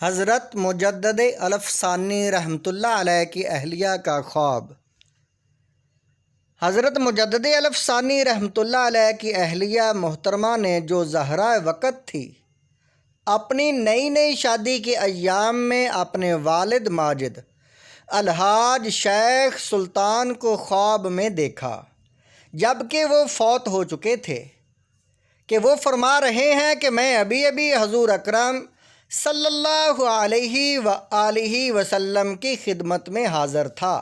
حضرت مجدد الف ثانی رحمۃ اللہ علیہ کی اہلیہ کا خواب۔ حضرت مجدد الف ثانی رحمۃ اللہ علیہ کی اہلیہ محترمہ نے جو زہرہ وقت تھی، اپنی نئی شادی کے ایام میں اپنے والد ماجد الحاج شیخ سلطان کو خواب میں دیکھا، جبکہ وہ فوت ہو چکے تھے، کہ وہ فرما رہے ہیں کہ میں ابھی حضور اکرم صلی اللہ علیہ وآلہ وسلم کی خدمت میں حاضر تھا۔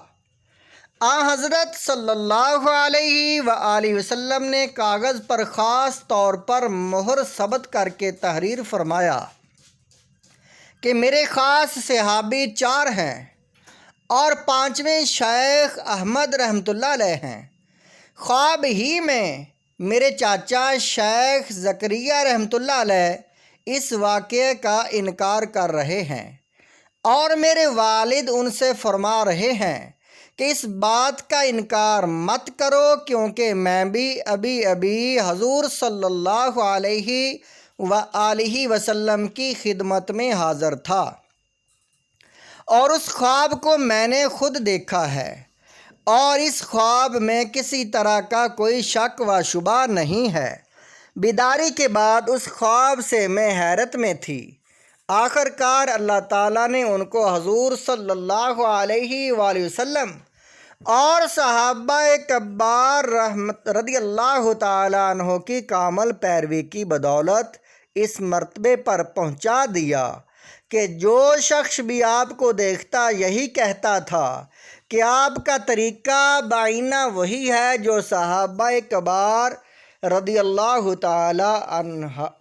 حضرت صلی اللہ علیہ وآلہ وسلم نے کاغذ پر خاص طور پر مہر ثبت کر کے تحریر فرمایا کہ میرے خاص صحابی 4 ہیں اور 5ویں شیخ احمد رحمۃ اللہ علیہ ہیں۔ خواب ہی میں میرے چاچا شیخ زکریا رحمۃ اللہ علیہ اس واقعے کا انکار کر رہے ہیں، اور میرے والد ان سے فرما رہے ہیں کہ اس بات کا انکار مت کرو، کیونکہ میں بھی ابھی حضور صلی اللہ علیہ وآلہ وسلم کی خدمت میں حاضر تھا، اور اس خواب کو میں نے خود دیکھا ہے، اور اس خواب میں کسی طرح کا کوئی شک و شبہ نہیں ہے۔ بیداری کے بعد اس خواب سے میں حیرت میں تھی۔ آخر کار اللہ تعالیٰ نے ان کو حضور صلی اللہ علیہ وآلہ وسلم اور صحابہ کبار رضی اللہ تعالیٰ عنہ کی کامل پیروی کی بدولت اس مرتبے پر پہنچا دیا کہ جو شخص بھی آپ کو دیکھتا یہی کہتا تھا کہ آپ کا طریقہ بعینہ وہی ہے جو صحابہ کبار رضی اللہ تعالی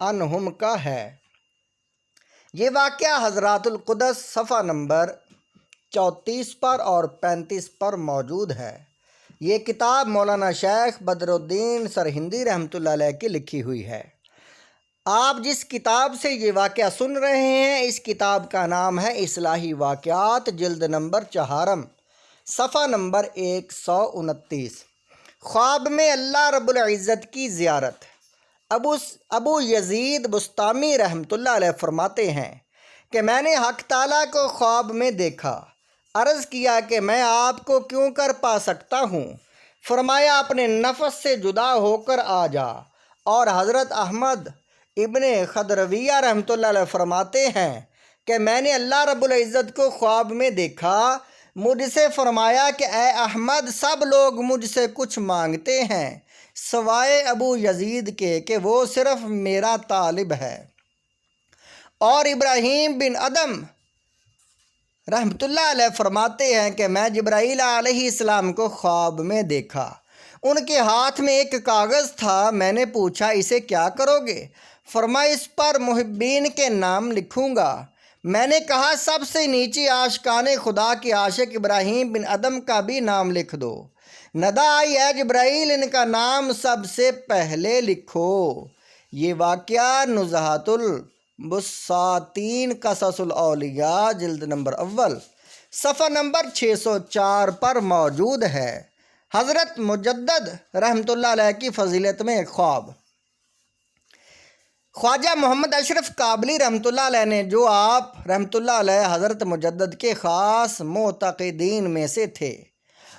عنہم کا ہے۔ یہ واقعہ حضرات القدس صفحہ نمبر 34 پر اور 35 پر موجود ہے۔ یہ کتاب مولانا شیخ بدر الدین سرہندی رحمۃ اللہ علیہ کی لکھی ہوئی ہے۔ آپ جس کتاب سے یہ واقعہ سن رہے ہیں، اس کتاب کا نام ہے اصلاحی واقعات، جلد نمبر 4، صفحہ نمبر 129۔ خواب میں اللہ رب العزت کی زیارت۔ ابو یزید بسطامی رحمۃ اللہ علیہ فرماتے ہیں کہ میں نے حق تعالیٰ کو خواب میں دیکھا۔ عرض کیا کہ میں آپ کو کیوں کر پا سکتا ہوں؟ فرمایا اپنے نفس سے جدا ہو کر آ جا۔ اور حضرت احمد ابن خضرویہ رحمۃ اللہ علیہ فرماتے ہیں کہ میں نے اللہ رب العزت کو خواب میں دیکھا، مجھ سے فرمایا کہ اے احمد، سب لوگ مجھ سے کچھ مانگتے ہیں سوائے ابو یزید کے کہ وہ صرف میرا طالب ہے۔ اور ابراہیم بن ادم رحمۃ اللہ علیہ فرماتے ہیں کہ میں جبرائیل علیہ السلام کو خواب میں دیکھا، ان کے ہاتھ میں ایک کاغذ تھا۔ میں نے پوچھا اسے کیا کرو گے؟ فرمایا اس پر محبین کے نام لکھوں گا۔ میں نے کہا سب سے نیچی عاشقان خدا کے عاشق ابراہیم بن ادم کا بھی نام لکھ دو۔ ندا آئی اے جبرائیل، ان کا نام سب سے پہلے لکھو۔ یہ واقعہ نزہۃ البساطین قصص الاولیاء جلد نمبر 1، صفحہ نمبر 604 پر موجود ہے۔ حضرت مجدد رحمۃ اللہ علیہ کی فضیلت میں ایک خواب۔ خواجہ محمد اشرف کابلی رحمۃ اللہ علیہ نے، جو آپ رحمۃ اللہ علیہ حضرت مجدد کے خاص معتقدین میں سے تھے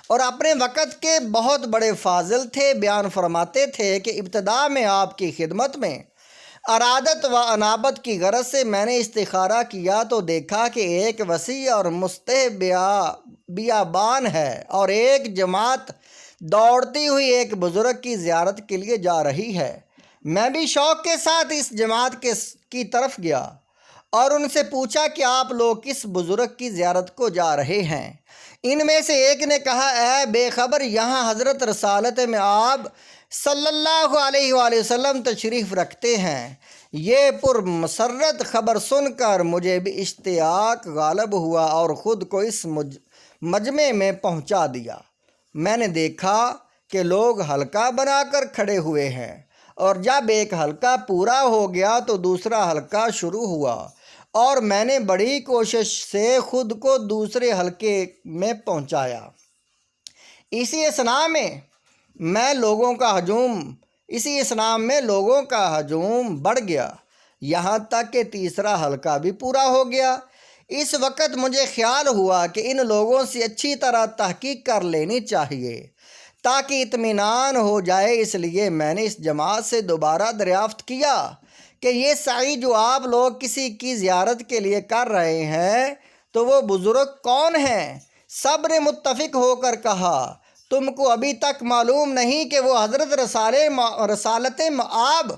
اور اپنے وقت کے بہت بڑے فاضل تھے، بیان فرماتے تھے کہ ابتدا میں آپ کی خدمت میں ارادت و انابت کی غرض سے میں نے استخارہ کیا تو دیکھا کہ ایک وسیع اور مستح بیابان ہے اور ایک جماعت دوڑتی ہوئی ایک بزرگ کی زیارت کے لیے جا رہی ہے۔ میں بھی شوق کے ساتھ اس جماعت کی طرف گیا اور ان سے پوچھا کہ آپ لوگ کس بزرگ کی زیارت کو جا رہے ہیں؟ ان میں سے ایک نے کہا اے بے خبر، یہاں حضرت رسالت میں آپ صلی اللہ علیہ وآلہ وسلم تشریف رکھتے ہیں۔ یہ پرمسرت خبر سن کر مجھے بھی اشتیاق غالب ہوا اور خود کو اس مجمع میں پہنچا دیا۔ میں نے دیکھا کہ لوگ حلقہ بنا کر کھڑے ہوئے ہیں، اور جب ایک حلقہ پورا ہو گیا تو دوسرا حلقہ شروع ہوا، اور میں نے بڑی کوشش سے خود کو دوسرے حلقے میں پہنچایا۔ اسی اثناء میں لوگوں کا ہجوم بڑھ گیا۔ یہاں تک کہ تیسرا حلقہ بھی پورا ہو گیا۔ اس وقت مجھے خیال ہوا کہ ان لوگوں سے اچھی طرح تحقیق کر لینی چاہیے تاکہ اطمینان ہو جائے، اس لیے میں نے اس جماعت سے دوبارہ دریافت کیا کہ یہ سعی جو آپ لوگ کسی کی زیارت کے لیے کر رہے ہیں تو وہ بزرگ کون ہیں؟ سب نے متفق ہو کر کہا، تم کو ابھی تک معلوم نہیں کہ وہ حضرت رسالت مآب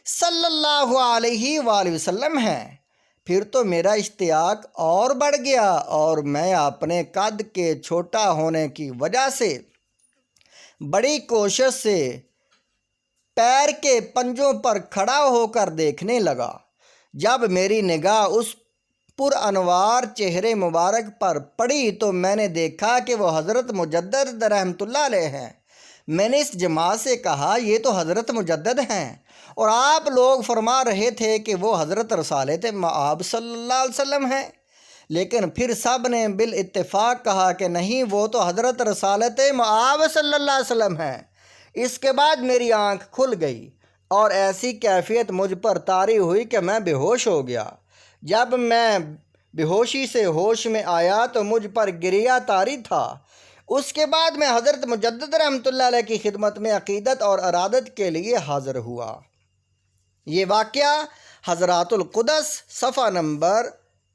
صلی اللہ علیہ وآلہ وسلم ہیں؟ پھر تو میرا اشتیاق اور بڑھ گیا اور میں اپنے قد کے چھوٹا ہونے کی وجہ سے بڑی کوشش سے پیر کے پنجوں پر کھڑا ہو کر دیکھنے لگا۔ جب میری نگاہ اس پر انوار چہرے مبارک پر پڑی تو میں نے دیکھا کہ وہ حضرت مجدد رحمۃ اللہ علیہ ہیں۔ میں نے اس جماعت سے کہا، یہ تو حضرت مجدد ہیں اور آپ لوگ فرما رہے تھے کہ وہ حضرت رسالت مآب صلی اللہ علیہ وسلم ہیں، لیکن پھر سب نے بالاتفاق کہا کہ نہیں، وہ تو حضرت رسالت مآب صلی اللہ علیہ وسلم ہیں۔ اس کے بعد میری آنکھ کھل گئی اور ایسی کیفیت مجھ پر طاری ہوئی کہ میں بے ہوش ہو گیا۔ جب میں بے ہوشی سے ہوش میں آیا تو مجھ پر گریہ طاری تھا۔ اس کے بعد میں حضرت مجدد رحمۃ اللہ علیہ کی خدمت میں عقیدت اور ارادت کے لیے حاضر ہوا۔ یہ واقعہ حضرات القدس صفحہ نمبر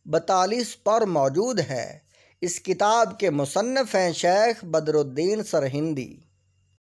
42 پر موجود ہے۔ اس کتاب کے مصنف ہیں شیخ بدر الدین سرہندی۔